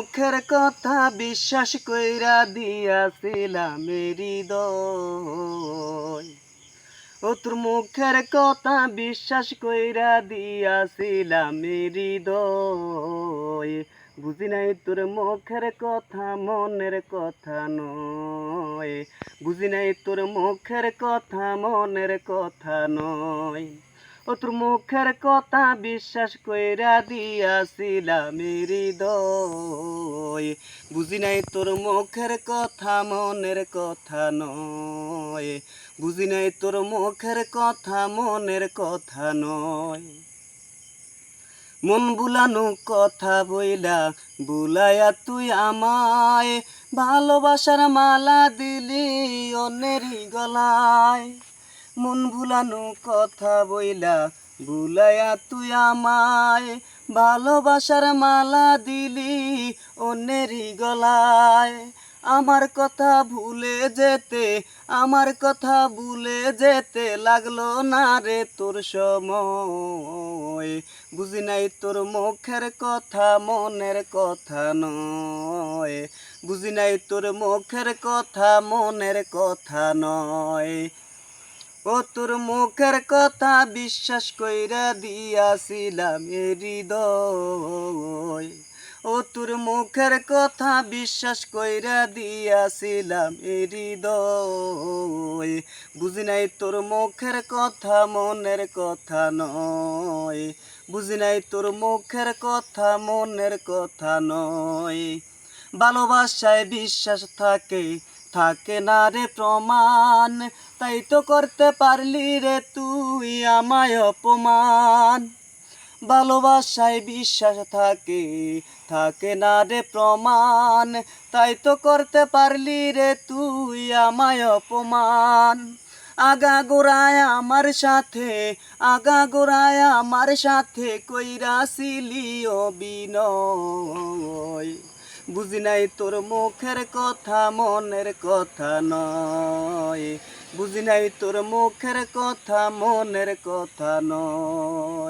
মুখের কথা বিশ্বাস কইরা দিয়াছিলাম হৃদয়। ও তোর মুখের কথা বিশ্বাস কইরা দিয়াছিলাম হৃদয়। বুঝি নাই তোর মুখের কথা মনের কথা নয়। বুঝি নাই তোর মুখের কথা মনের কথা নয়। ও তোর মুখের কথা বিশ্বাস কইরা দিয়াছিলাম হৃদয়। বুঝি নাই তোর মুখের কথা মনের কথা নয়। বুঝি নাই তোর মুখের কথা মনের কথা নয়। মন বুলানো কথা বইলা বুলাইয়া তুই আমায়, ভালোবাসার মালা দিলি অন্যেরই গলায়। মন ভুলানো কথা বইলা বুলাইয়া তুই আমায়, ভালোবাসার মালা দিলি অন্যেরই গলায়। আমার কথা ভুলে যেতে, আমার কথা ভুলে যেতে লাগলো না রে তোর সময়। বুঝি নাই তোর মুখের কথা মনের কথা নয়। বুঝি নাই তোর মুখের কথা মনের কথা নয়। ও তোর মুখের কথা বিশ্বাস কইরা দিয়াছিলাম হৃদয়। ও তোর মুখের কথা বিশ্বাস কইরা দিয়াছিলাম হৃদয়। বুঝি নাই তোর মুখের কথা মনের কথা নয়। বুঝি নাই তোর মুখের কথা মনের কথা নয়। ভালোবাসায় বিশ্বাস থাকে, থাকে না রে প্রমাণ, তাই তো করতে পারলি রে তুই আমায় অপমান। ভালোবাসায় বিশ্বাস থাকে, থাকে না রে প্রমাণ, তাই তো করতে পারলি রে তুই আমায় অপমান। আগা গোড়ায় আমার সাথে, আগা গোড়ায় আমার সাথে কইরাছিলি অভিনয়। বুঝি নাই তোর মুখের কথা মনের কথা নয়। বুঝি নাই তোর মুখের কথা মনের কথা নয়।